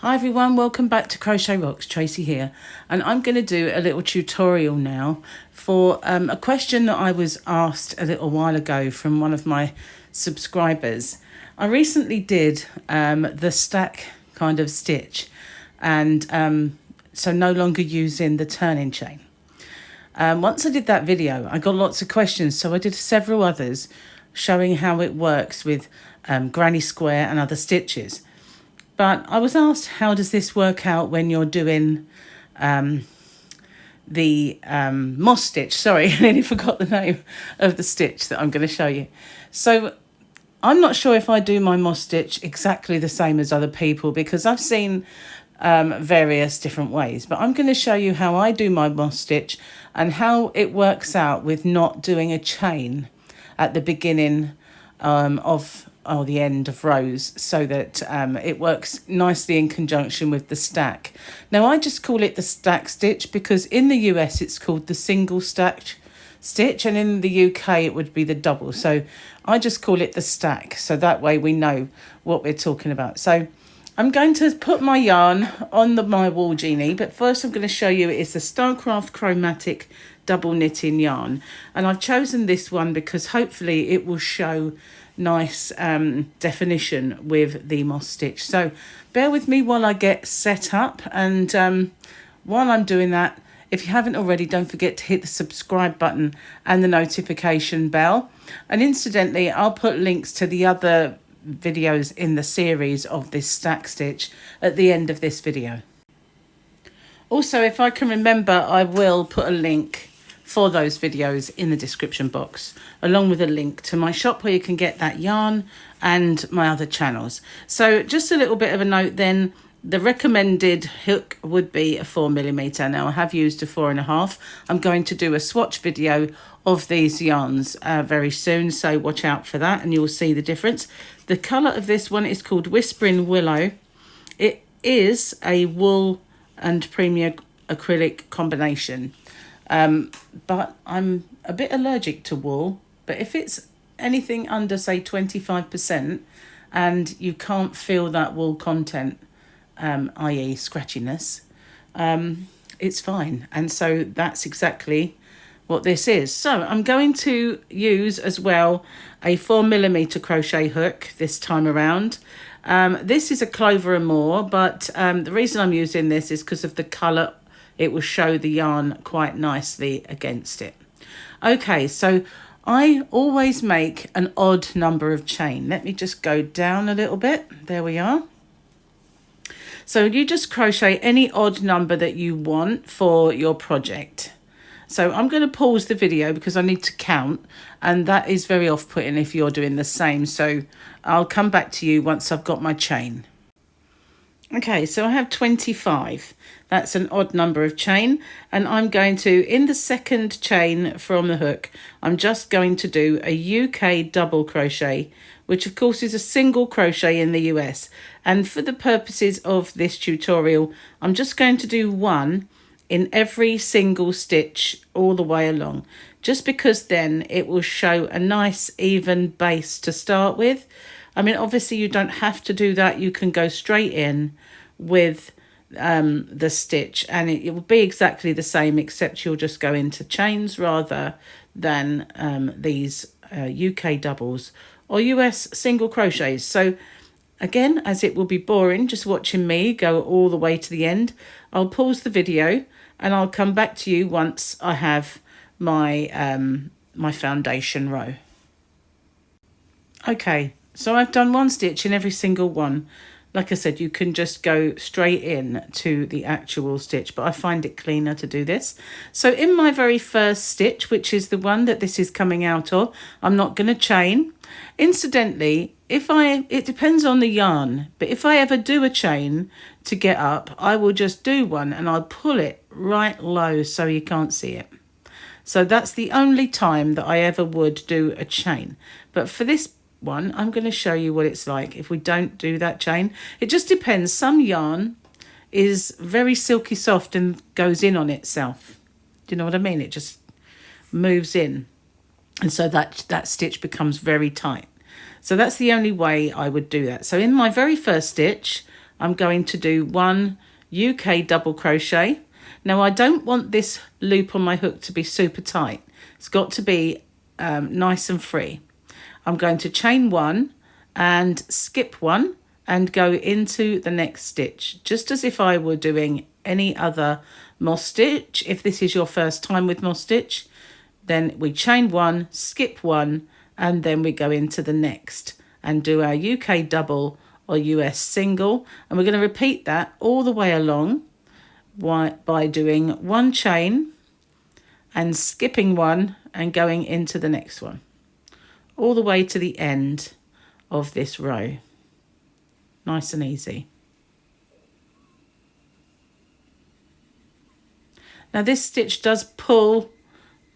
Hi everyone, welcome back to Crochet Rocks. Tracy here, and I'm going to do a little tutorial now for a question that I was asked a little while ago from one of my subscribers. I recently did the stack kind of stitch, and so no longer using the turning chain. Once I did that video, I got lots of questions, so I did several others showing how it works with granny square and other stitches. But I was asked, how does this work out when you're doing the moss stitch? Sorry, I nearly forgot the name of the stitch that I'm going to show you. So I'm not sure if I do my moss stitch exactly the same as other people, because I've seen various different ways. But I'm going to show you how I do my moss stitch and how it works out with not doing a chain at the beginning of the end of rows, so that it works nicely in conjunction with the stack. Now I just call it the stack stitch because in the US it's called the single stack stitch, and in the UK it would be the double. So I just call it the stack, so that way we know what we're talking about. So I'm going to put my yarn on my Wool Genie, but first I'm going to show you it's the Stylecraft Chromatic double knitting yarn, and I've chosen this one because hopefully it will show nice definition with the moss stitch. So bear with me while I get set up, and while I'm doing that, if you haven't already, don't forget to hit the subscribe button and the notification bell. And incidentally, I'll put links to the other videos in the series of this stack stitch at the end of this video. Also, if I can remember, I will put a link for those videos in the description box, along with a link to my shop where you can get that yarn and my other channels. So just a little bit of a note then, the recommended hook would be a 4mm. Now I have used a 4.5. I'm going to do a swatch video of these yarns very soon, so watch out for that and you'll see the difference. The colour of this one is called Whispering Willow. It is a wool and premium acrylic combination. But I'm a bit allergic to wool, but if it's anything under, say, 25% and you can't feel that wool content, i.e. scratchiness, it's fine. And so that's exactly what this is. So I'm going to use as well a 4mm crochet hook this time around. This is a Clover Amour, but the reason I'm using this is because of the colour. It will show the yarn quite nicely against it. Okay, so I always make an odd number of chain. Let me just go down a little bit. There we are. So you just crochet any odd number that you want for your project. So I'm going to pause the video because I need to count, and that is very off-putting if you're doing the same. So I'll come back to you once I've got my chain. Okay, so I have 25. That's an odd number of chain, and I'm going to, in the second chain from the hook, I'm just going to do a UK double crochet, which of course is a single crochet in the US. And for the purposes of this tutorial, I'm just going to do one in every single stitch all the way along, just because then it will show a nice even base to start with. I mean, obviously you don't have to do that. You can go straight in with the stitch and it will be exactly the same, except you'll just go into chains rather than these UK doubles or US single crochets. So again, as it will be boring just watching me go all the way to the end, I'll pause the video and I'll come back to you once I have my my foundation row. Okay, so I've done one stitch in every single one. Like I said, you can just go straight in to the actual stitch, but I find it cleaner to do this. So in my very first stitch, which is the one that this is coming out of, I'm not going to chain. Incidentally, it depends on the yarn, but if I ever do a chain to get up, I will just do one and I'll pull it right low so you can't see it. So that's the only time that I ever would do a chain. But for this one, I'm going to show you what it's like if we don't do that chain. It just depends. Some yarn is very silky soft and goes in on itself. Do you know what I mean? It just moves in, and so that stitch becomes very tight. So that's the only way I would do that. So in my very first stitch, I'm going to do 1 UK double crochet. Now I don't want this loop on my hook to be super tight. It's got to be nice and free. I'm going to chain 1 and skip 1 and go into the next stitch, just as if I were doing any other moss stitch. If this is your first time with moss stitch, then we chain 1, skip 1, and then we go into the next and do our UK double or US single. And we're going to repeat that all the way along by doing 1 chain and skipping 1 and going into the next one, all the way to the end of this row. Nice and easy. Now this stitch does pull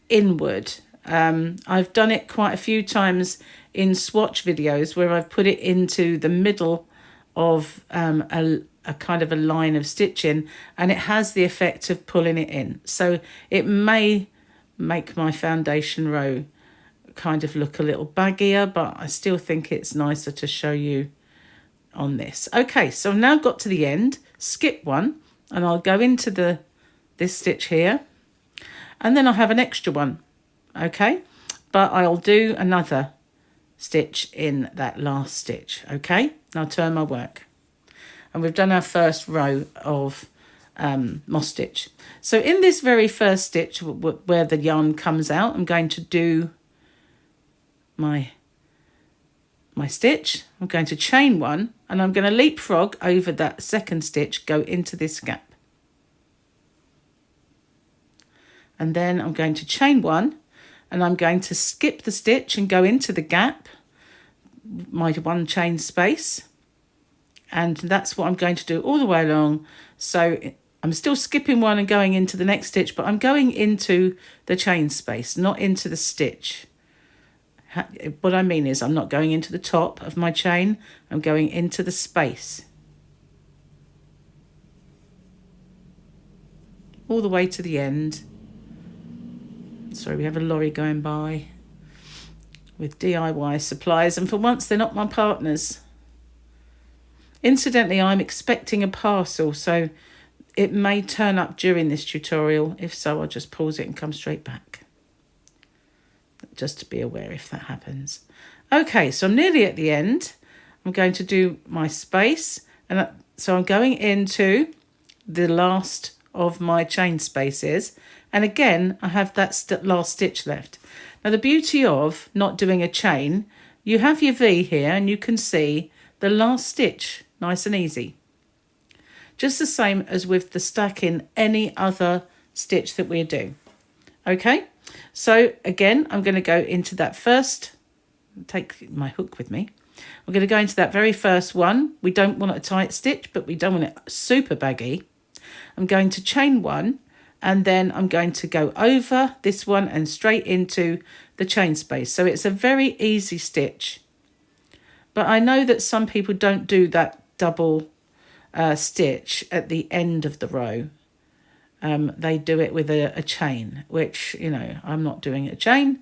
inward. I've done it quite a few times in swatch videos where I've put it into the middle of a kind of a line of stitching, and it has the effect of pulling it in. So it may make my foundation row kind of look a little baggier, but I still think it's nicer to show you on this. Okay, so I've now got to the end, skip 1, and I'll go into this stitch here, and then I'll have an extra one, okay? But I'll do another stitch in that last stitch, okay? And I'll turn my work. And we've done our first row of moss stitch. So in this very first stitch where the yarn comes out, I'm going to do my stitch. I'm going to chain 1, and I'm going to leapfrog over that second stitch, go into this gap. And then I'm going to chain 1, and I'm going to skip the stitch and go into the gap, my 1 chain space. And that's what I'm going to do all the way along. So I'm still skipping 1 and going into the next stitch, but I'm going into the chain space, not into the stitch. What I mean is I'm not going into the top of my chain, I'm going into the space. All the way to the end. Sorry, we have a lorry going by with DIY supplies, and for once they're not my partners. Incidentally, I'm expecting a parcel, so it may turn up during this tutorial. If so, I'll just pause it and come straight back. Just to be aware if that happens. Okay, so I'm nearly at the end. I'm going to do my space, and so I'm going into the last of my chain spaces, and again I have that last stitch left. Now the beauty of not doing a chain, you have your V here and you can see the last stitch nice and easy, just the same as with the stack in any other stitch that we do. Okay, so again I'm going to go into that first, take my hook with me, I'm going to go into that very first one. We don't want a tight stitch, but we don't want it super baggy. I'm going to chain 1, and then I'm going to go over this one and straight into the chain space. So it's a very easy stitch, but I know that some people don't do that double stitch at the end of the row. They do it with a chain, which, you know, I'm not doing a chain.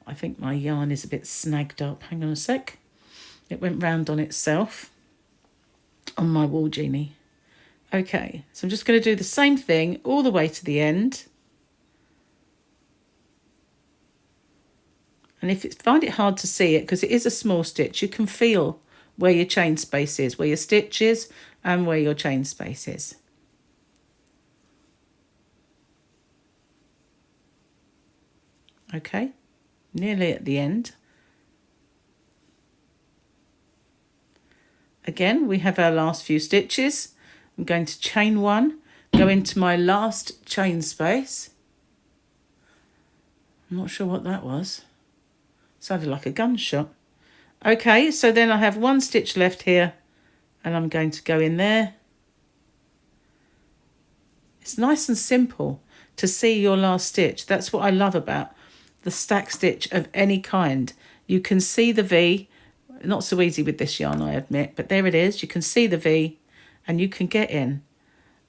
I think my yarn is a bit snagged up. Hang on a sec. It went round on itself on my wool genie. Okay, so I'm just going to do the same thing all the way to the end. And if you find it hard to see it, because it is a small stitch, you can feel where your chain space is, where your stitch is, and where your chain space is. Okay, nearly at the end. Again, we have our last few stitches. I'm going to chain 1, go into my last chain space. I'm not sure what that was. Sounded like a gunshot. Okay, so then I have 1 stitch left here, and I'm going to go in there. It's nice and simple to see your last stitch. That's what I love about the stack stitch of any kind. You can see the V. Not so easy with this yarn, I admit, but there it is. You can see the V, and you can get in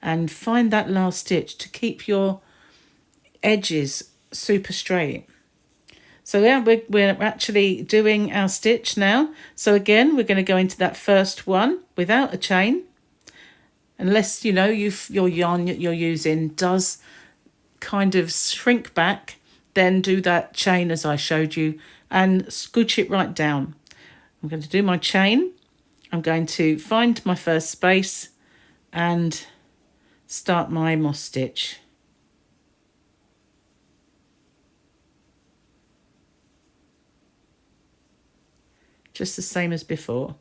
and find that last stitch to keep your edges super straight. So yeah, we're actually doing our stitch now. So again, we're going to go into that first one without a chain. Unless, you know, your yarn that you're using does kind of shrink back, then do that chain as I showed you and scooch it right down. I'm going to do my chain. I'm going to find my first space and start my moss stitch. Just the same as before.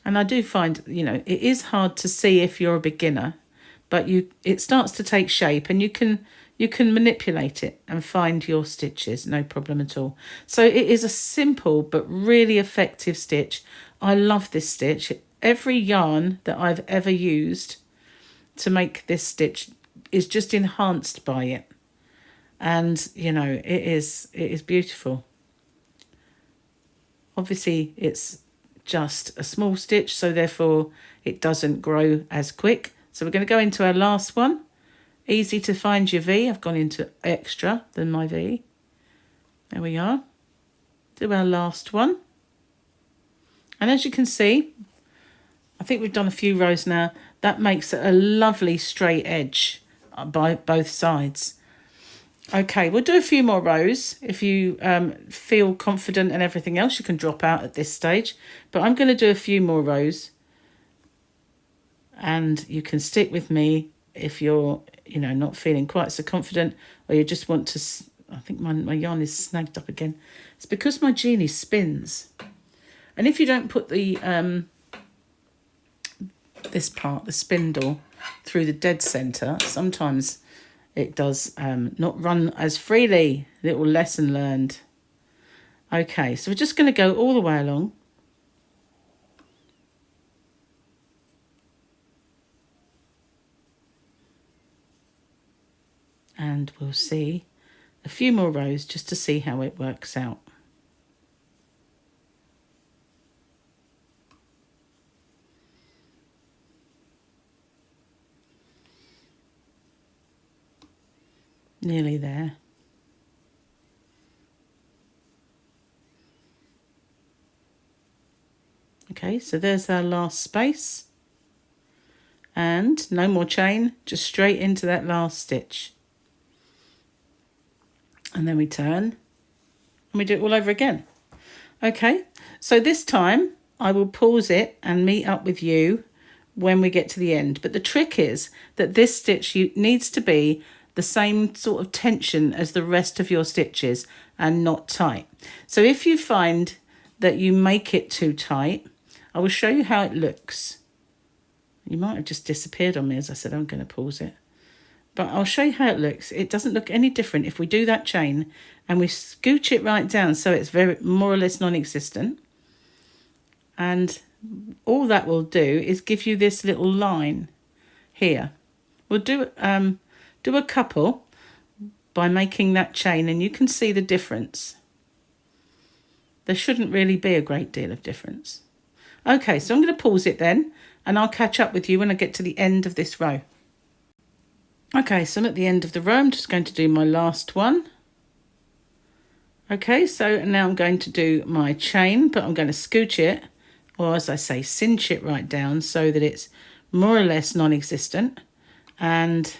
And I do find, you know, it is hard to see if you're a beginner, but it starts to take shape and you can manipulate it and find your stitches, no problem at all. So it is a simple but really effective stitch. I love this stitch. Every yarn that I've ever used to make this stitch is just enhanced by it. And, you know, it is beautiful. Obviously, it's just a small stitch, so therefore it doesn't grow as quick. So we're going to go into our last one. Easy to find your V. I've gone into extra than my V. There we are. Do our last one. And as you can see, I think we've done a few rows now. That makes a lovely straight edge by both sides. Okay, we'll do a few more rows. If you feel confident and everything else, you can drop out at this stage. But I'm going to do a few more rows. And you can stick with me if you're, you know, not feeling quite so confident, or you just want to... I think my yarn is snagged up again. It's because my genie spins. And if you don't put the this part, the spindle, through the dead centre, sometimes it does not run as freely. Little lesson learned. Okay, so we're just going to go all the way along. And we'll see a few more rows just to see how it works out. Nearly there. Okay, so there's our last space. And no more chain, just straight into that last stitch. And then we turn and we do it all over again. Okay, so this time I will pause it and meet up with you when we get to the end. But the trick is that this stitch needs to be the same sort of tension as the rest of your stitches and not tight. So if you find that you make it too tight, I will show you how it looks. You might have just disappeared on me as I said I'm going to pause it. But I'll show you how it looks. It doesn't look any different if we do that chain and we scooch it right down so it's very more or less non-existent. And all that will do is give you this little line here. We'll do a couple by making that chain and you can see the difference. There shouldn't really be a great deal of difference. Okay, so I'm going to pause it then and I'll catch up with you when I get to the end of this row. Okay, so I'm at the end of the row. I'm just going to do my last one. Okay, so now I'm going to do my chain, but I'm going to scooch it, or as I say, cinch it right down so that it's more or less non-existent, and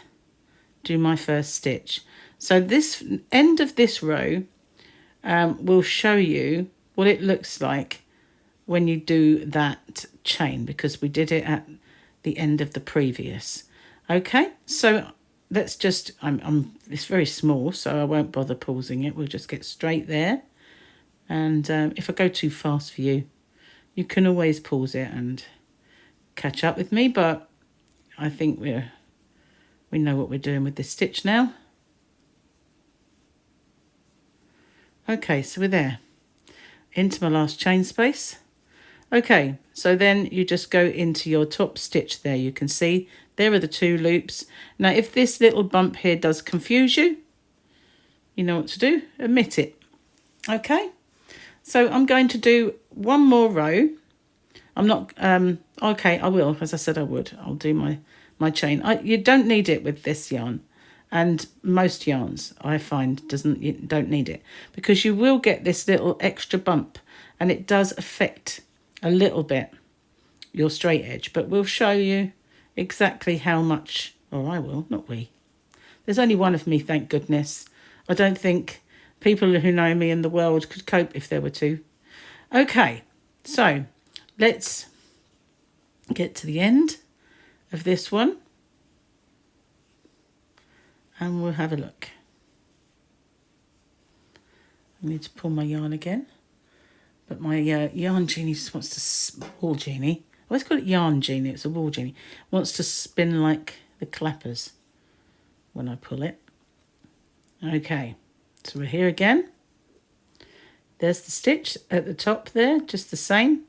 do my first stitch. So this end of this row will show you what it looks like when you do that chain, because we did it at the end of the previous. Okay, so let's just, it's very small, so I won't bother pausing it. We'll just get straight there. And if I go too fast for you, you can always pause it and catch up with me. But I think we know what we're doing with this stitch now. Okay, so we're there. Into my last chain space. Okay, so then you just go into your top stitch there. You can see there are the two loops. Now, if this little bump here does confuse you, you know what to do, omit it. Okay, so I'm going to do one more row. I'm not, okay, I will, as I said I would. I'll do my chain. You don't need it with this yarn. And most yarns I find don't need it, because you will get this little extra bump, and it does affect a little bit your straight edge. But we'll show you exactly how much, or I will, not we. There's only one of me, thank goodness. I don't think people who know me in the world could cope if there were two. Okay, so let's get to the end of this one, and we'll have a look. I need to pull my yarn again, but my yarn genie just wants to, wool genie, I always call it yarn genie, it's a wool genie, wants to spin like the clappers when I pull it. Okay, so we're here again. There's the stitch at the top there, just the same.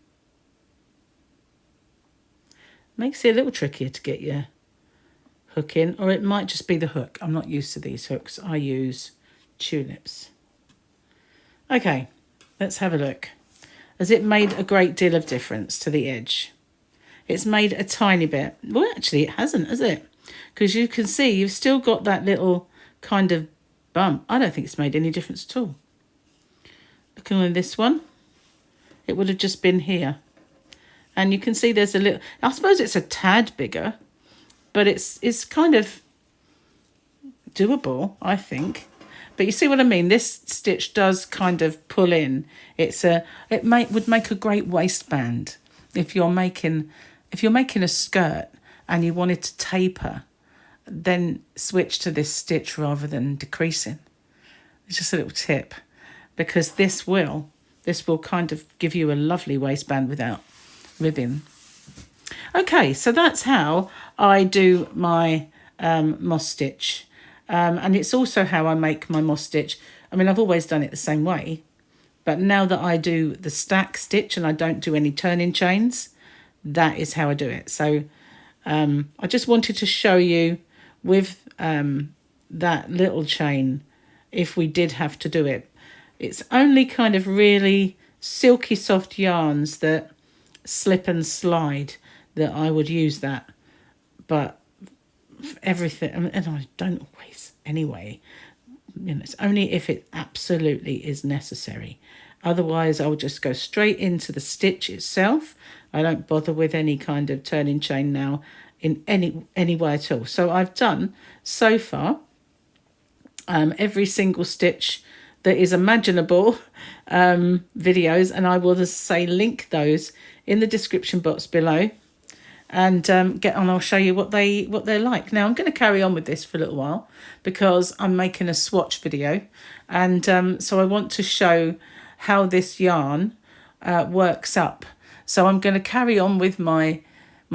Makes it a little trickier to get your hook in, or it might just be the hook. I'm not used to these hooks. I use tulips. Okay, let's have a look. Has it made a great deal of difference to the edge? It's made a tiny bit. Well, actually it hasn't, has it? Because you can see you've still got that little kind of bump. I don't think it's made any difference at all. Looking at this one, it would have just been here. And you can see there's a little, I suppose it's a tad bigger, but it's kind of doable, I think. But you see what I mean? This stitch does kind of pull in. It would make a great waistband if you're making a skirt and you wanted to taper, then switch to this stitch rather than decreasing. It's just a little tip, because this will kind of give you a lovely waistband without ribbing. Okay, so that's how I do my moss stitch, and it's also how I make my moss stitch. I mean, I've always done it the same way, but now that I do the stack stitch and I don't do any turning chains, that is how I do it. So I just wanted to show you with that little chain, if we did have to do it. It's only kind of really silky soft yarns that slip and slide that I would use that. But everything, and I don't always anyway, you know, it's only if it absolutely is necessary. Otherwise, I would just go straight into the stitch itself. I don't bother with any kind of turning chain now in any way at all. So I've done so far every single stitch that is imaginable, videos, and I will just say link those in the description box below, and get on. I'll show you what they're like. Now I'm going to carry on with this for a little while because I'm making a swatch video, and so I want to show how this yarn works up. So I'm going to carry on with my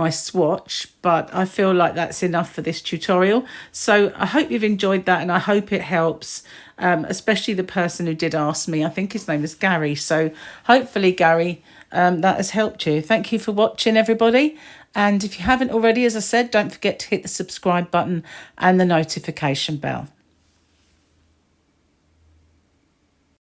swatch, but I feel like that's enough for this tutorial. So I hope you've enjoyed that, and I hope it helps, especially the person who did ask me. I think his name is Gary. So hopefully, Gary, that has helped you. Thank you for watching, everybody. And if you haven't already, as I said, don't forget to hit the subscribe button and the notification bell.